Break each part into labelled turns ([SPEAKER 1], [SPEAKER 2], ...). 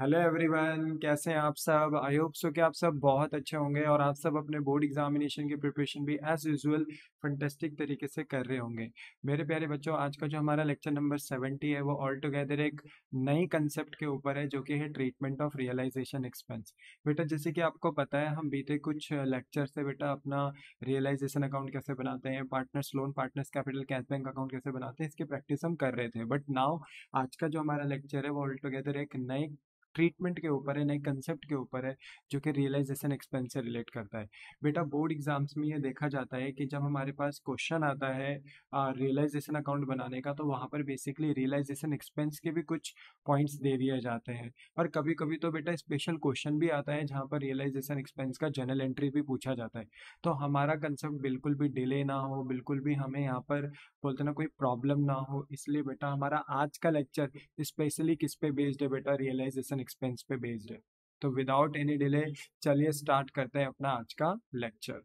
[SPEAKER 1] Hello everyone, कैसे हैं आप सब। आई होप सो कि आप सब बहुत अच्छे होंगे और आप सब अपने बोर्ड एग्जामिनेशन की प्रिपरेशन भी एज यूजुअल फंटेस्टिक तरीके से कर रहे होंगे। मेरे प्यारे बच्चों, आज का जो हमारा लेक्चर नंबर 70 है वो ऑल टुगेदर एक नई कंसेप्ट के ऊपर है, जो कि है ट्रीटमेंट ऑफ रियलाइजेशन एक्सपेंस। बेटा, जैसे कि आपको पता है, हम बीते कुछ लेक्चर से बेटा अपना रियलाइजेशन अकाउंट कैसे बनाते हैं, partners loan, partners capital, cash bank account कैसे बनाते हैं, इसकी प्रैक्टिस हम कर रहे थे। बट नाउ आज का जो हमारा लेक्चर है वो ऑल टुगेदर एक नए ट्रीटमेंट के ऊपर है, नए कंसेप्ट के ऊपर है, जो कि रियलाइजेशन एक्सपेंस से रिलेट करता है। बेटा, बोर्ड एग्जाम्स में ये देखा जाता है कि जब हमारे पास क्वेश्चन आता है रियलाइजेशन अकाउंट बनाने का, तो वहाँ पर बेसिकली रियलाइजेशन एक्सपेंस के भी कुछ पॉइंट्स दे दिए जाते हैं। और कभी कभी तो बेटा स्पेशल क्वेश्चन भी आता है जहाँ पर रियलाइजेशन एक्सपेंस का जनरल एंट्री भी पूछा जाता है। तो हमारा कंसेप्ट बिल्कुल भी डिले ना हो, बिल्कुल भी हमें यहाँ पर बोलते ना कोई प्रॉब्लम ना हो, इसलिए बेटा हमारा आज का लेक्चर स्पेशली किस पे बेस्ड है बेटा, रियलाइजेशन एक्सपेंस पे बेस्ड है। तो विदाउट एनी डिले चलिए स्टार्ट करते हैं अपना आज का लेक्चर।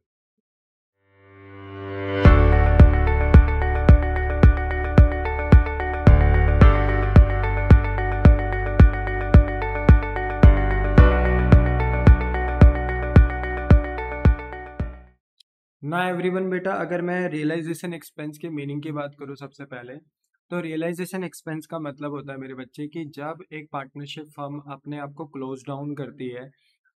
[SPEAKER 1] ना एवरीवन, बेटा अगर मैं रियलाइजेशन एक्सपेंस के मीनिंग की बात करूँ सबसे पहले, तो रियलाइजेशन एक्सपेंस का मतलब होता है मेरे बच्चे कि जब एक पार्टनरशिप फर्म अपने आप को क्लोज डाउन करती है,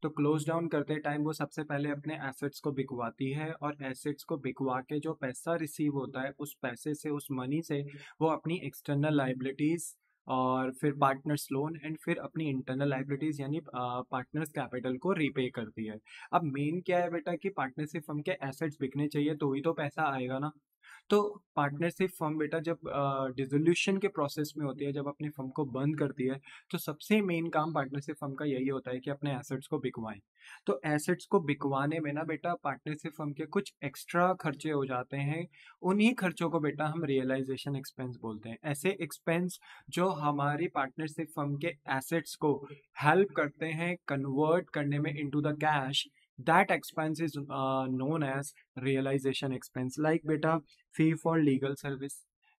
[SPEAKER 1] तो क्लोज डाउन करते टाइम वो सबसे पहले अपने एसेट्स को बिकवाती है, और एसेट्स को बिकवा के जो पैसा रिसीव होता है उस पैसे से, उस मनी से वो अपनी एक्सटर्नल लाइबिलिटीज और फिर पार्टनर्स लोन एंड फिर अपनी इंटरनल लाइबिलिटीज यानी पार्टनर्स कैपिटल को रीपे करती है। अब मेन क्या है बेटा कि पार्टनरशिप फर्म के एसेट्स बिकने चाहिए तो ही तो पैसा आएगा ना। तो पार्टनरशिप फर्म बेटा जब डिसोल्यूशन के प्रोसेस में होती है, जब अपने फर्म को बंद करती है, तो सबसे मेन काम पार्टनरशिप फर्म का यही होता है कि अपने एसेट्स को बिकवाएं। तो एसेट्स को बिकवाने में ना बेटा पार्टनरशिप फर्म के कुछ एक्स्ट्रा खर्चे हो जाते हैं। उन्हीं खर्चों को बेटा हम रियलाइजेशन एक्सपेंस बोलते हैं। ऐसे एक्सपेंस जो हमारी पार्टनरशिप फर्म के एसेट्स को हेल्प करते हैं कन्वर्ट करने में into the cash, that expense is known as realization expense। like बेटा फी फॉर लीगल सर्विस।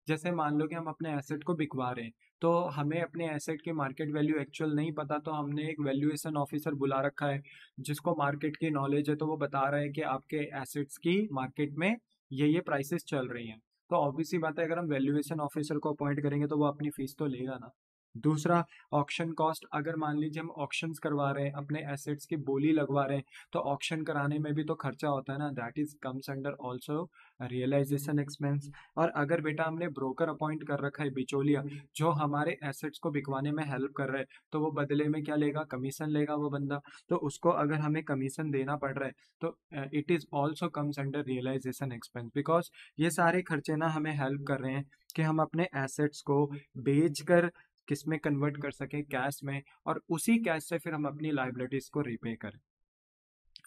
[SPEAKER 1] जैसे मान लो कि हम अपने एसेट को बिकवा रहे हैं, तो हमें अपने एसेट की मार्केट वैल्यू एक्चुअल नहीं पता, तो हमने एक वैल्यूएशन ऑफिसर बुला रखा है जिसको मार्केट की नॉलेज है, तो वो बता रहा है कि आपके एसेट्स की मार्केट में ये प्राइसेस चल रही हैं। तो ऑब्वियसली बात है, अगर हम वैल्यूएशन ऑफिसर को अपॉइंट करेंगे तो वो अपनी फीस तो लेगा ना। दूसरा, ऑक्शन कॉस्ट। अगर मान लीजिए हम ऑक्शंस करवा रहे हैं, अपने एसेट्स की बोली लगवा रहे हैं, तो ऑक्शन कराने में भी तो खर्चा होता है ना, that is comes under also realisation expense. और अगर बेटा हमने ब्रोकर अपॉइंट कर रखा है, बिचौलिया, जो हमारे एसेट्स को बिकवाने में हेल्प कर रहा है, तो वो बदले में क्या लेगा, कमीशन लेगा वो बंदा। तो उसको अगर हमें कमीशन देना पड़ रहा है, तो it is also comes under realisation expense, because ये सारे खर्चे ना हमें हेल्प कर रहे हैं कि हम अपने एसेट्स को बेच कर किस में कन्वर्ट कर सकें, कैश में, और उसी कैश से फिर हम अपनी लाइबिलिटीज को रीपे करें।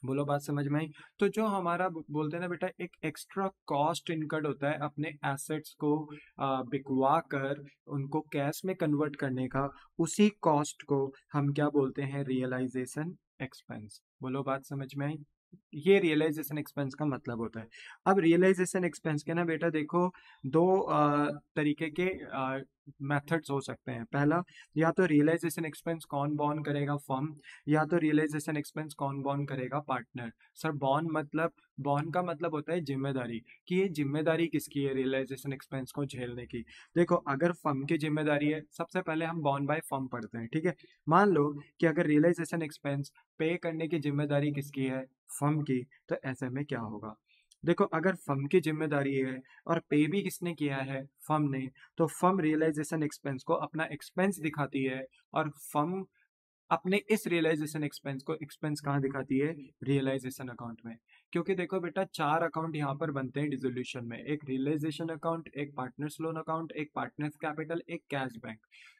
[SPEAKER 1] बोलो बात समझ में आई। तो जो हमारा बोलते हैं ना बेटा, एक एक्स्ट्रा कॉस्ट इनकर्ड होता है अपने एसेट्स को बिकवा कर उनको कैश में कन्वर्ट करने का, उसी कॉस्ट को हम क्या बोलते हैं, रियलाइजेशन एक्सपेंस। बोलो बात समझ में आई। ये रियलाइजेशन एक्सपेंस का मतलब होता है। अब रियलाइजेशन एक्सपेंस के ना बेटा देखो, दो तरीके के मेथड्स हो सकते हैं। पहला, या तो रियलाइजेशन एक्सपेंस कौन बॉर्न करेगा, फर्म, या तो रियलाइजेशन एक्सपेंस कौन बॉर्न करेगा, पार्टनर। सर बॉर्न का मतलब होता है जिम्मेदारी, कि ये जिम्मेदारी किसकी है रियलाइजेशन एक्सपेंस को झेलने की। देखो, अगर फर्म की जिम्मेदारी है, सबसे पहले हम बॉर्न बाय फर्म पढ़ते हैं, ठीक है। मान लो कि अगर रियलाइजेशन एक्सपेंस पे करने की जिम्मेदारी किसकी है, फर्म की, तो ऐसे में क्या होगा। देखो, अगर फर्म की जिम्मेदारी है और पे भी किसने किया है, फर्म ने, तो फर्म रियलाइजेशन एक्सपेंस को अपना एक्सपेंस दिखाती है, और फर्म अपने इस रियलाइजेशन एक्सपेंस को एक्सपेंस कहाँ दिखाती है, रियलाइजेशन अकाउंट में। क्योंकि देखो बेटा, चार अकाउंट यहाँ पर बनते हैं डिसोल्यूशन में, एक रियलाइजेशन अकाउंट, एक पार्टनर्स लोन अकाउंट, एक पार्टनर्स कैपिटल, एक कैश बैंक।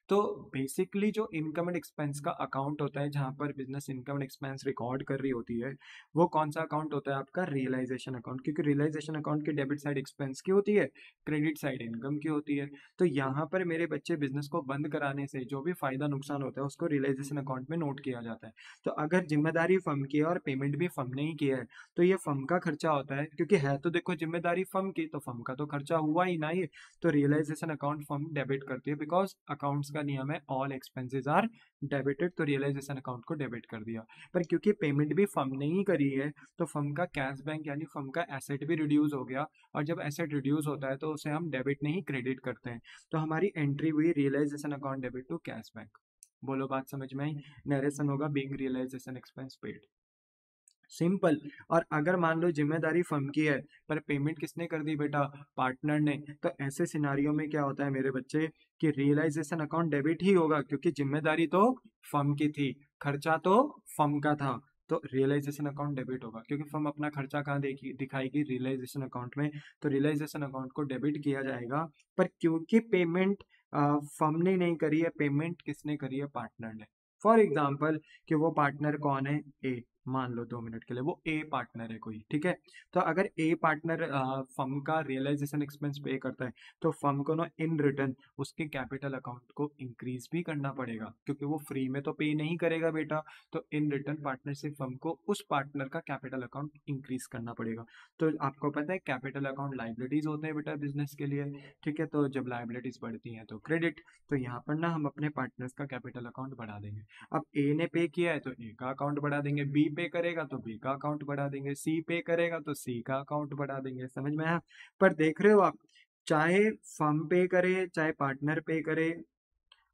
[SPEAKER 1] तो बेसिकली जो इनकम एंड एक्सपेंस का अकाउंट होता है, जहाँ पर business income and expense record कर रही होती है, वो कौन सा अकाउंट होता है, आपका रियलाइजेशन अकाउंट। क्योंकि रियलाइजेशन अकाउंट की डेबिट साइड एक्सपेंस की होती है, क्रेडिट साइड इनकम की होती है। तो यहाँ पर मेरे बच्चे बिजनेस को बंद कराने से जो भी फायदा नुकसान होता है उसको रियलाइजेशन अकाउंट में नोट किया जाता है। तो अगर जिम्मेदारी फर्म की है और पेमेंट भी फर्म ने ही किया है, तो ये फर्म का खर्चा होता है, क्योंकि है तो देखो जिम्मेदारी फर्म की, तो फर्म का तो खर्चा हुआ ही ना ये, तो रियलाइजेशन अकाउंट फर्म डेबिट करती है, बिकॉज अकाउंट्स का नियम है ऑल एक्सपेंसेस आर डेबिटेड, तो रियलाइजेशन अकाउंट को डेबिट कर दिया। पर क्योंकि पेमेंट भी फर्म ने ही करी है, तो फर्म का कैश बैंक यानी फर्म का एसेट भी रिड्यूस हो गया, और जब एसेट रिड्यूस होता है तो उसे हम डेबिट नहीं क्रेडिट करते हैं, तो हमारी एंट्री हुई realisation account debit to cash bank. बोलो बात समझ में आई? नरेशन होगा being realisation expense paid, simple. और अगर मान लो जिम्मेदारी फर्म की है पर पेमेंट किसने कर दी बेटा? पार्टनर ने, तो ऐसे सिनारियो में क्या होता है मेरे बच्चे कि रियलाइजेशन अकाउंट डेबिट ही होगा, क्योंकि जिम्मेदारी तो फर्म की थी, खर्चा तो फर्म का था, तो रियलाइजेशन अकाउंट डेबिट होगा, क्योंकि फर्म अपना खर्चा कहाँ दिखाएगी? रियलाइजेशन अकाउंट में, तो रियलाइजेशन अकाउंट को डेबिट किया जाएगा। पर क्योंकि पेमेंट फर्म ने नहीं करी है, पेमेंट किसने करी है? पार्टनर ने। फॉर एग्जाम्पल कि वो पार्टनर कौन है? ए, मान लो 2 मिनट के लिए वो ए पार्टनर है कोई, ठीक है। तो अगर ए पार्टनर फर्म का रियलाइजेशन एक्सपेंस पे करता है, तो फर्म को ना इन रिटर्न उसके कैपिटल अकाउंट को इंक्रीज भी करना पड़ेगा, क्योंकि वो फ्री में तो पे नहीं करेगा बेटा, तो इन रिटर्न पार्टनरशिप फर्म को उस पार्टनर का कैपिटल अकाउंट इंक्रीज करना पड़ेगा। तो आपको पता है कैपिटल अकाउंट लाइबिलिटीज होते हैं बेटा बिजनेस के लिए, ठीक है। तो जब लाइबिलिटीज बढ़ती हैं तो क्रेडिट, तो यहाँ पर ना हम अपने पार्टनर्स का कैपिटल अकाउंट बढ़ा देंगे। अब ए ने पे किया है तो ए का अकाउंट बढ़ा देंगे, बी पे करेगा तो बी का अकाउंट बढ़ा देंगे, सी पे करेगा तो सी का अकाउंट बढ़ा देंगे। समझ में आया? पर देख रहे हो आप, चाहे फर्म पे करे चाहे पार्टनर पे करे,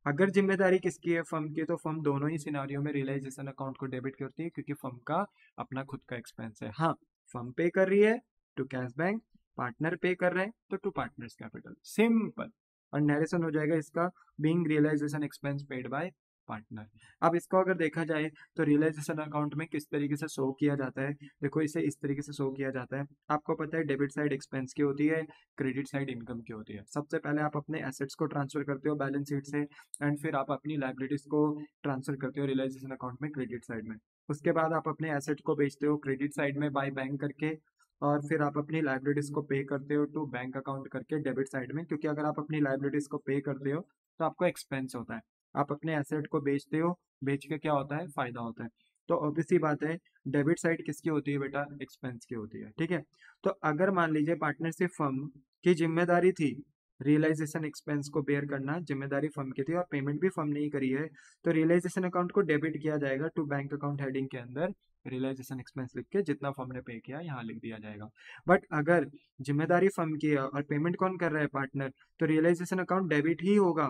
[SPEAKER 1] अगर जिम्मेदारी किसकी है? फर्म की, तो फर्म दोनों ही सिनारियों में रियलाइजेशन अकाउंट को डेबिट करती है, क्योंकि फर्म का अपना खुद का एक्सपेंस है। हाँ, फर्म पे कर रही है टू कैश बैंक, पार्टनर पे कर रहे हैं तो टू पार्टनर्स कैपिटल, सिंपल। और नरेशन हो जाएगा इसका being realisation expense paid by partner. अब इसको अगर देखा जाए तो रियलाइजेशन अकाउंट में किस तरीके से शो किया जाता है? देखो इसे इस तरीके से शो किया जाता है। आपको पता है डेबिट साइड एक्सपेंस की होती है, क्रेडिट साइड इनकम की होती है। सबसे पहले आप अपने एसेट्स को ट्रांसफर करते हो बैलेंस शीट से, एंड फिर आप अपनी लाइबिलिटीज को ट्रांसफर करते हो रियलाइजेशन अकाउंट में क्रेडिट साइड में। उसके बाद आप अपने एसेट को बेचते हो क्रेडिट साइड में बाय बैंक करके, और फिर आप अपनी लाइबिलिटीज को पे करते हो टू बैंक अकाउंट करके डेबिट साइड में, क्योंकि अगर आप अपनी लाइबिलिटीज को पे करते हो तो आपको एक्सपेंस होता है। आप अपने एसेट को बेचते हो, बेच के क्या होता है? फायदा होता है। तो ऑब्वियस सी बात है डेबिट साइड किसकी होती है बेटा? एक्सपेंस की होती है, ठीक है। तो अगर मान लीजिए पार्टनरशिप फर्म की जिम्मेदारी थी रियलाइजेशन एक्सपेंस को बेयर करना, जिम्मेदारी फर्म की थी और पेमेंट भी फर्म ने ही करी है, तो रियलाइजेशन अकाउंट को डेबिट किया जाएगा टू बैंक अकाउंट हेडिंग के अंदर, रियलाइजेशन एक्सपेंस लिख के जितना फर्म ने पे किया यहाँ लिख दिया जाएगा। बट अगर जिम्मेदारी फर्म की है और पेमेंट कौन कर रहा है? पार्टनर, तो रियलाइजेशन अकाउंट डेबिट ही होगा,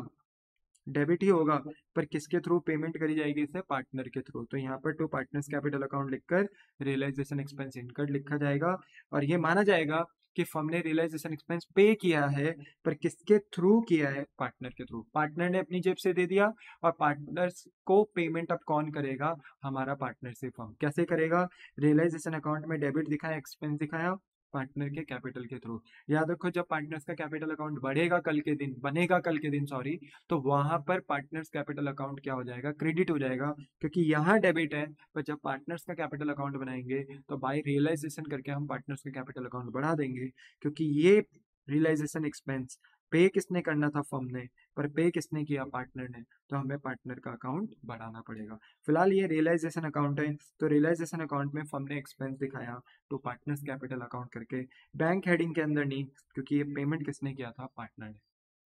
[SPEAKER 1] डेबिट ही होगा। पर किसके थ्रू पेमेंट करी जाएगी? इसे पार्टनर के थ्रू, तो यहाँ पर टू पार्टनर्स कैपिटल अकाउंट लिखकर रियलाइजेशन एक्सपेंस इनकर्ड लिखा जाएगा, और ये माना जाएगा कि फर्म ने रियलाइजेशन एक्सपेंस पे किया है, पर किसके थ्रू किया है? पार्टनर के थ्रू। पार्टनर ने अपनी जेब से दे दिया, और पार्टनर्स को पेमेंट अब कौन करेगा? हमारा पार्टनरशिप फर्म। कैसे करेगा? रियलाइजेशन अकाउंट में डेबिट दिखाया, एक्सपेंस दिखाया, पार्टनर के कैपिटल के थ्रू। याद रखो जब पार्टनर्स का कैपिटल अकाउंट बढ़ेगा कल के दिन, बनेगा कल के दिन सॉरी, तो वहां पर पार्टनर्स कैपिटल अकाउंट क्या हो जाएगा? क्रेडिट हो जाएगा, क्योंकि यहाँ डेबिट है। पर जब पार्टनर्स का कैपिटल अकाउंट बनाएंगे तो बाय रियलाइजेशन करके हम पार्टनर्स का कैपिटल अकाउंट बढ़ा देंगे, क्योंकि ये रियलाइजेशन एक्सपेंस पे किसने करना था? फर्म ने, पर पे किसने किया? पार्टनर ने, तो हमें पार्टनर का अकाउंट बढ़ाना पड़ेगा। फिलहाल ये रियलाइजेशन अकाउंट है, तो रियलाइजेशन अकाउंट में फर्म ने एक्सपेंस दिखाया तो पार्टनर्स कैपिटल अकाउंट करके, बैंक हेडिंग के अंदर नहीं, क्योंकि ये पेमेंट किसने किया था? पार्टनर ने।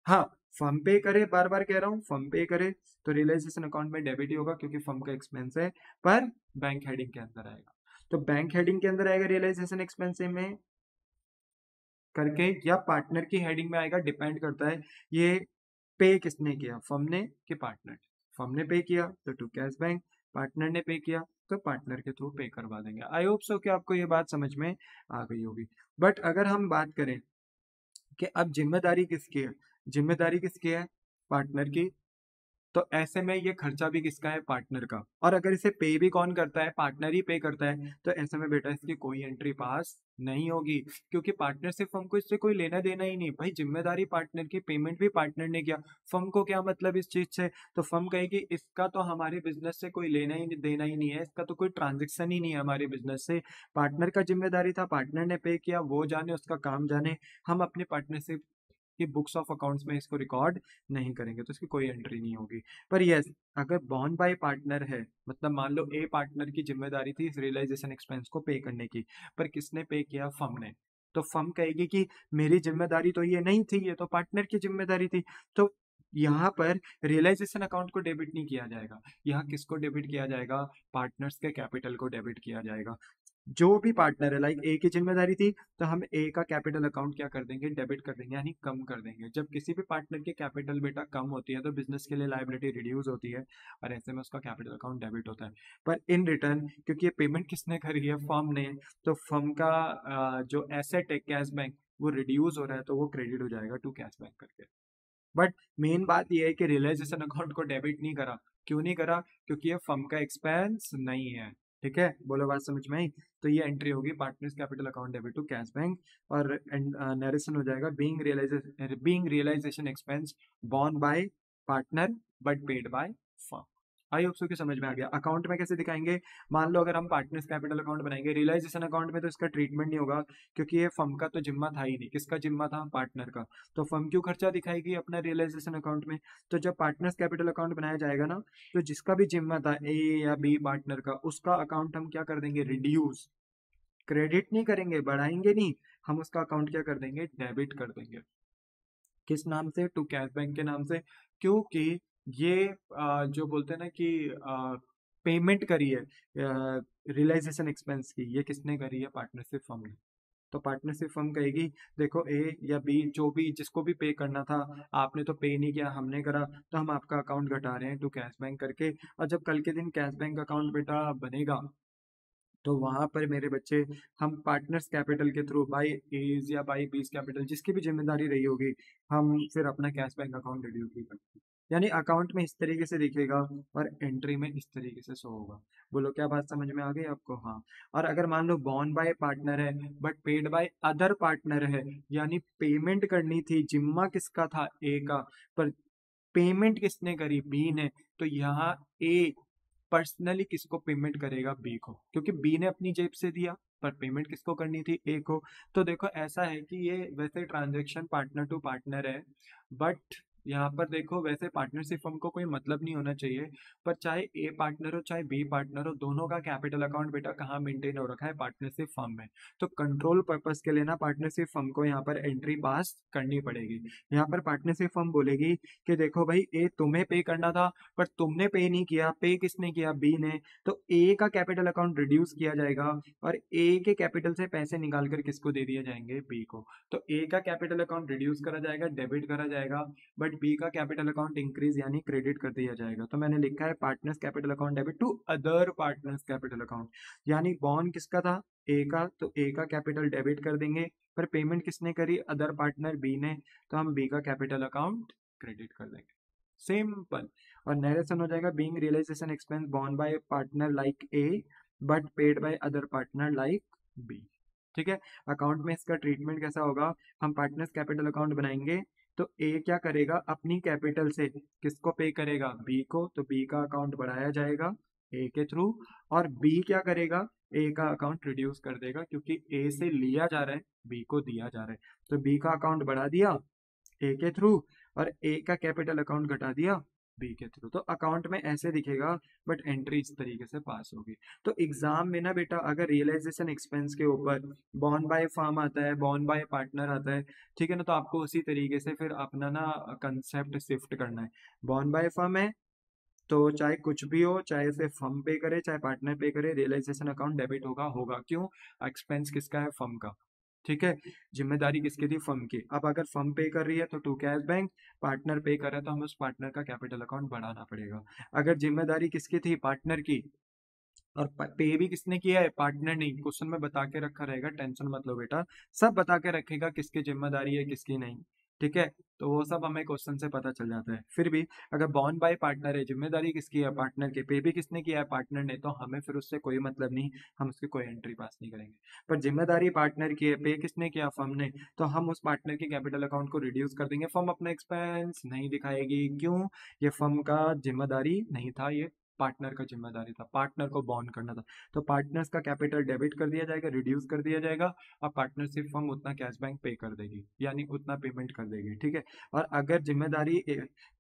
[SPEAKER 1] हाँ, फर्म पे करे, बार बार कह रहा हूँ, फर्म पे करे तो रियलाइजेशन अकाउंट में डेबिट ही होगा, क्योंकि फर्म का एक्सपेंस है, पर बैंक हेडिंग के अंदर आएगा। तो बैंक हेडिंग के अंदर आएगा रियलाइजेशन एक्सपेंस में करके, या पार्टनर की हेडिंग में आएगा, डिपेंड करता है ये पे किसने किया, फर्म ने कि पार्टनर। फर्म ने पे किया तो टू कैश बैंक, पार्टनर ने पे किया तो पार्टनर के थ्रू पे करवा देंगे। आई होप सो कि आपको ये बात समझ में आ गई होगी। बट अगर हम बात करें कि अब जिम्मेदारी किसकी है? जिम्मेदारी किसकी है? पार्टनर की। तो ऐसे में ये खर्चा भी किसका है? पार्टनर का। और अगर इसे पे भी कौन करता है? पार्टनर ही पे करता है, तो ऐसे में बेटा इसकी कोई एंट्री पास नहीं होगी, क्योंकि पार्टनरशिप फर्म को इससे कोई लेना देना ही नहीं। भाई जिम्मेदारी पार्टनर की, पेमेंट भी पार्टनर ने किया, फर्म को क्या मतलब इस चीज से? तो फर्म कहेगी इसका तो हमारे बिजनेस से कोई लेना ही देना ही नहीं है, इसका तो कोई ट्रांजेक्शन ही नहीं है हमारे बिजनेस से। पार्टनर का जिम्मेदारी था, पार्टनर ने पे किया, वो जाने, उसका काम जाने। हम अपने पार्टनरशिप कि बुक्स ऑफ अकाउंट्स में इसको रिकॉर्ड नहीं करेंगे, तो इसकी कोई एंट्री नहीं होगी। पर यस, अगर बॉर्न बाय पार्टनर है, मतलब मान लो ए पार्टनर की जिम्मेदारी थी इस रियलाइजेशन एक्सपेंस को पे करने की, पर किसने पे किया? फर्म ने। तो फर्म कहेगी कि मेरी जिम्मेदारी तो ये नहीं थी, ये तो पार्टनर की जिम्मेदारी थी। तो यहाँ पर रियलाइजेशन अकाउंट को डेबिट नहीं किया जाएगा, यहाँ किसको डेबिट किया जाएगा? पार्टनर्स के कैपिटल को डेबिट किया जाएगा। जो भी पार्टनर है, लाइक ए की जिम्मेदारी थी, तो हम ए का कैपिटल अकाउंट क्या कर देंगे? डेबिट कर देंगे, यानी कम कर देंगे। जब किसी भी पार्टनर की कैपिटल बेटा कम होती है तो बिजनेस के लिए लायबिलिटी रिड्यूस होती है, और ऐसे में उसका कैपिटल अकाउंट डेबिट होता है। पर इन रिटर्न, क्योंकि ये पेमेंट किसने करी है? फर्म ने, तो फर्म का जो एसेट है कैश बैंक, वो रिड्यूस हो रहा है, तो वो क्रेडिट हो जाएगा टू कैश बैंक करके। बट मेन बात यह है कि रियलाइजेशन अकाउंट को डेबिट नहीं करा। क्यों नहीं करा? क्योंकि ये फर्म का एक्सपेंस नहीं है। ठीक है, बोलो बात समझ में आई? तो ये एंट्री होगी partners capital account debit to cash bank, और नरेशन हो जाएगा being realisation expense borne by partner but paid by firm. I hope so कि समझ में आ गया। अकाउंट में कैसे दिखाएंगे? मान लो अगर हम पार्टनर्स कैपिटल अकाउंट बनाएंगे, रियलाइजेशन अकाउंट में तो इसका ट्रीटमेंट नहीं होगा, क्योंकि ये फर्म का तो जिम्मा था ही नहीं। किसका जिम्मा था? पार्टनर का। तो फर्म क्यों खर्चा दिखाएगी अपना रियलाइजेशन अकाउंट में? तो जब पार्टनर्स कैपिटल अकाउंट बनाया जाएगा ना, तो जिसका भी जिम्मा था ए या बी पार्टनर का, उसका अकाउंट हम क्या कर देंगे? रिड्यूस। क्रेडिट नहीं करेंगे, बढ़ाएंगे नहीं, हम उसका अकाउंट क्या कर देंगे? डेबिट कर देंगे। किस नाम से? टू कैश बैंक के नाम से। क्योंकि ये जो बोलते हैं ना कि पेमेंट करी है रियलाइजेशन एक्सपेंस की, ये किसने करी है? पार्टनरशिप फर्म ने। तो पार्टनरशिप फर्म कहेगी देखो ए या बी, जो भी जिसको भी पे करना था, आपने तो पे नहीं किया, हमने करा, तो हम आपका अकाउंट घटा रहे हैं टू कैश बैंक करके। और जब कल के दिन कैश बैंक अकाउंट बेटा बनेगा, तो वहां पर मेरे बच्चे, हम पार्टनर्स कैपिटल के थ्रू बाई एज या बाई बीस कैपिटल, जिसकी भी जिम्मेदारी रही होगी, हम फिर अपना कैश बैंक अकाउंट रिड्यूस भी करते हैं। यानी अकाउंट में इस तरीके से दिखेगा और एंट्री में इस तरीके से शो होगा। बोलो क्या बात समझ में आ गई आपको? हाँ। और अगर मान लो बॉर्न बाय पार्टनर है but paid by other partner है, यानी पेमेंट करनी थी, जिम्मा किसका था? ए का, पर पेमेंट किसने करी? बी ने। तो यहाँ ए पर्सनली किसको पेमेंट करेगा? बी को, क्योंकि बी ने अपनी जेब से दिया, पर पेमेंट किसको करनी थी? ए को। तो देखो ऐसा है कि ये वैसे ट्रांजैक्शन पार्टनर टू पार्टनर है, बट यहाँ पर देखो वैसे पार्टनरशिप फर्म को कोई मतलब नहीं होना चाहिए, पर चाहे ए पार्टनर हो चाहे बी पार्टनर हो, दोनों का कैपिटल अकाउंट बेटा कहाँ मेंटेन हो रखा है? पार्टनरशिप फर्म में। तो कंट्रोल पर्पस के लिए ना पार्टनरशिप फर्म को यहाँ पर एंट्री पास करनी पड़ेगी। यहाँ पर पार्टनरशिप फर्म बोलेगी कि देखो भाई, ए तुम्हें पे करना था, पर तुमने पे नहीं किया। पे किसने किया? बी ने। तो ए का कैपिटल अकाउंट रिड्यूस किया जाएगा, और ए के कैपिटल से पैसे निकाल कर किसको दे दिए जाएंगे? बी को। तो ए का कैपिटल अकाउंट रिड्यूस करा जाएगा, डेबिट करा जाएगा, बट बी का कैपिटल अकाउंट इंक्रीज यानी क्रेडिट कर दिया जाएगा। तो मैंने लिखा है partners capital account debit to other partners capital account. यानी बॉन्ड किसका था? ए का, तो ए का कैपिटल डेबिट कर देंगे, पर पेमेंट किसने करी? अदर पार्टनर बी ने, तो हम बी का कैपिटल अकाउंट क्रेडिट कर देंगे। सिंपल। और नरेशन हो जाएगा being realisation expense borne by partner like A but paid by other partner like B. ठीक है। अकाउंट में इसका ट्रीटमेंट कैसा होगा? हम पार्टनर्स कैपिटल अकाउंट बनाएंगे, तो ए क्या करेगा? अपनी कैपिटल से किसको पे करेगा? बी को। तो बी का अकाउंट बढ़ाया जाएगा ए के थ्रू, और बी क्या करेगा? ए का अकाउंट रिड्यूस कर देगा, क्योंकि ए से लिया जा रहा है, बी को दिया जा रहा है। तो बी का अकाउंट बढ़ा दिया ए के थ्रू, और ए का कैपिटल अकाउंट घटा दिया बी के थ्रू। तो अकाउंट में ऐसे दिखेगा, बट एंट्री इस तरीके से पास होगी। तो एग्जाम में ना बेटा, अगर रियलाइजेशन एक्सपेंस के ऊपर बॉर्न बाय फर्म आता है, बॉर्न बाय पार्टनर आता है, ठीक है ना, तो आपको उसी तरीके से फिर अपना ना कंसेप्ट शिफ्ट करना है। बॉर्न बाय फर्म है, तो चाहे कुछ भी हो, चाहे से फर्म पे करे चाहे पार्टनर पे करे, रियलाइजेशन अकाउंट डेबिट होगा होगा। क्यों? एक्सपेंस किसका है? फर्म का। ठीक है। जिम्मेदारी किसकी थी? फर्म की। अब अगर फर्म पे कर रही है तो टू कैश बैंक, पार्टनर पे कर रहा है तो हमें उस पार्टनर का कैपिटल अकाउंट बढ़ाना पड़ेगा। अगर जिम्मेदारी किसकी थी? पार्टनर की, और पे भी किसने किया है? पार्टनर नहीं। क्वेश्चन में बता के रखा रहेगा, टेंशन मत लो बेटा, सब बता के रखेगा किसकी जिम्मेदारी है किसकी नहीं। ठीक है। तो वो सब हमें क्वेश्चन से पता चल जाता है। फिर भी अगर बॉन्ड बाय पार्टनर है, जिम्मेदारी किसकी है? पार्टनर की, पे भी किसने किया है? पार्टनर ने, तो हमें फिर उससे कोई मतलब नहीं, हम उसकी कोई एंट्री पास नहीं करेंगे। पर जिम्मेदारी पार्टनर की है, पे किसने किया? फर्म ने, तो हम उस पार्टनर के कैपिटल अकाउंट को रिड्यूस कर देंगे। फर्म अपना एक्सपेंस नहीं दिखाएगी। क्यों? ये फर्म का जिम्मेदारी नहीं था, ये पार्टनर का जिम्मेदारी था, पार्टनर को बॉन्ड करना था। तो पार्टनर्स का कैपिटल डेबिट कर दिया जाएगा, रिड्यूस कर दिया जाएगा, और पार्टनरशिप फर्म उतना कैश बैंक पे कर देगी, यानी उतना पेमेंट कर देगी, ठीक है। और अगर जिम्मेदारी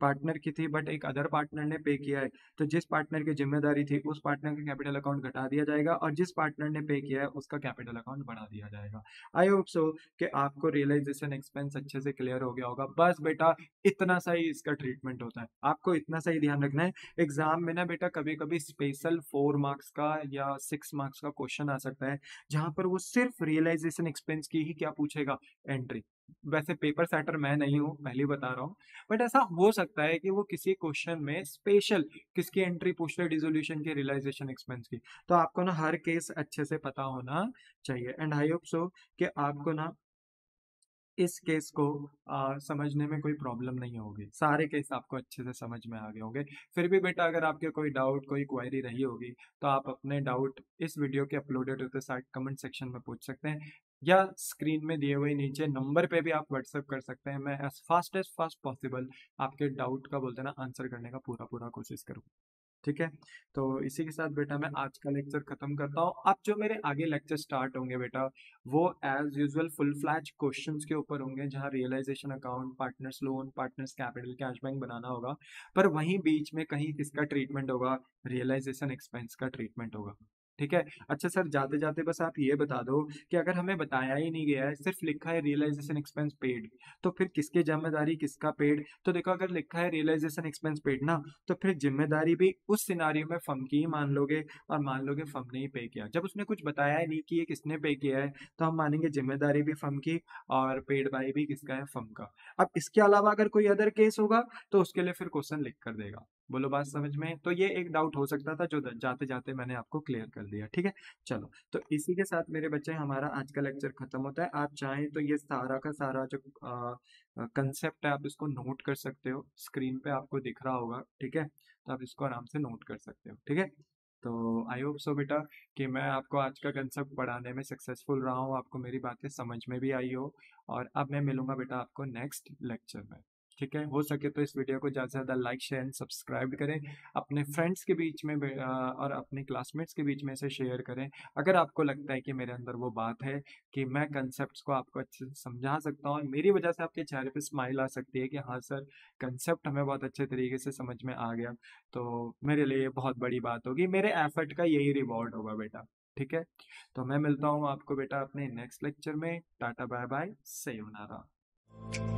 [SPEAKER 1] पार्टनर की थी बट एक अदर पार्टनर ने पे किया है, तो जिस पार्टनर की जिम्मेदारी थी उस पार्टनर का कैपिटल अकाउंट घटा दिया जाएगा, और जिस पार्टनर ने पे किया है उसका कैपिटल अकाउंट बढ़ा दिया जाएगा। आई होप सो कि आपको रियलाइजेशन एक्सपेंस अच्छे से क्लियर हो गया होगा। बस बेटा इतना सा ही इसका ट्रीटमेंट होता है, आपको इतना सा ही ध्यान रखना है। एग्जाम में ना बेटा कभी कभी स्पेशल 4 मार्क्स का या 6 मार्क्स का क्वेश्चन आ सकता है, जहां पर वो सिर्फ रियलाइजेशन एक्सपेंस की ही क्या पूछेगा, एंट्री। वैसे पेपर सेटर मैं नहीं हूँ, पहले बता रहा हूँ, बट ऐसा हो सकता है कि वो किसी क्वेश्चन में स्पेशल किसकी एंट्री पूछ ले, डिसोल्यूशन की, रियलाइजेशन एक्सपेंस की। तो आपको ना हर केस अच्छे से पता होना चाहिए, एंड आई होप सो कि आपको ना इस केस को समझने में कोई प्रॉब्लम नहीं होगी, सारे केस आपको अच्छे से समझ में आ गए होंगे। फिर भी बेटा अगर आपके कोई डाउट, कोई क्वेरी रही होगी, तो आप अपने डाउट इस वीडियो के अपलोडेड होते साइड कमेंट सेक्शन में पूछ सकते हैं, या स्क्रीन में दिए हुए नीचे नंबर पे भी आप व्हाट्सएप कर सकते हैं। मैं एज फास्ट पॉसिबल आपके डाउट का बोलते हैं ना आंसर करने का पूरा पूरा कोशिश करूँगा, ठीक है। तो इसी के साथ बेटा मैं आज का लेक्चर खत्म करता हूँ। अब जो मेरे आगे लेक्चर स्टार्ट होंगे बेटा, वो as usual full fledge questions के ऊपर होंगे, जहाँ realisation account, partners loan, partners capital, cash bank बनाना होगा। पर वहीं बीच में कहीं किसका ट्रीटमेंट होगा, रियलाइजेशन एक्सपेंस का ट्रीटमेंट होगा, ठीक है। अच्छा सर, जाते जाते बस आप ये बता दो कि अगर हमें बताया ही नहीं गया है, सिर्फ लिखा है रियलाइजेशन एक्सपेंस पेड, तो फिर किसकी जिम्मेदारी, किसका पेड। तो देखो अगर लिखा है रियलाइजेशन एक्सपेंस पेड ना, तो फिर जिम्मेदारी भी उस सिनारियो में फर्म की ही मान लोगे, और मान लोगे फर्म ने ही पे किया। जब उसने कुछ बताया ही नहीं कि ये किसने पे किया है, तो हम मानेंगे जिम्मेदारी भी फर्म की और पेड बाय भी किसका है, फर्म का। अब इसके अलावा अगर कोई अदर केस होगा, तो उसके लिए फिर क्वेश्चन लिख कर देगा। बोलो बात समझ में? तो ये एक डाउट हो सकता था जो जाते जाते मैंने आपको क्लियर कर दिया, ठीक है। चलो, तो इसी के साथ मेरे बच्चे हमारा आज का लेक्चर खत्म होता है। आप चाहें तो ये सारा का सारा जो कंसेप्ट है आप इसको नोट कर सकते हो, स्क्रीन पे आपको दिख रहा होगा, ठीक है। तो आप इसको आराम से नोट कर सकते हो, ठीक है। तो आई होप सो बेटा कि मैं आपको आज का कंसेप्ट पढ़ाने में सक्सेसफुल रहा हूँ, आपको मेरी बातें समझ में भी आई हो। और अब मैं मिलूंगा बेटा आपको नेक्स्ट लेक्चर में, ठीक है। हो सके तो इस वीडियो को ज़्यादा से ज़्यादा लाइक, शेयर एंड सब्सक्राइब करें, अपने फ्रेंड्स के बीच में और अपने क्लासमेट्स के बीच में इसे शेयर करें। अगर आपको लगता है कि मेरे अंदर वो बात है कि मैं कंसेप्ट को आपको अच्छे से समझा सकता हूँ, और मेरी वजह से आपके चेहरे पे स्माइल आ सकती है कि हाँ सर, कंसेप्ट हमें बहुत अच्छे तरीके से समझ में आ गया, तो मेरे लिए बहुत बड़ी बात होगी, मेरे एफर्ट का यही रिवॉर्ड होगा बेटा, ठीक है। तो मैं मिलता हूँ आपको बेटा अपने नेक्स्ट लेक्चर में। Tata bye bye, sayonara.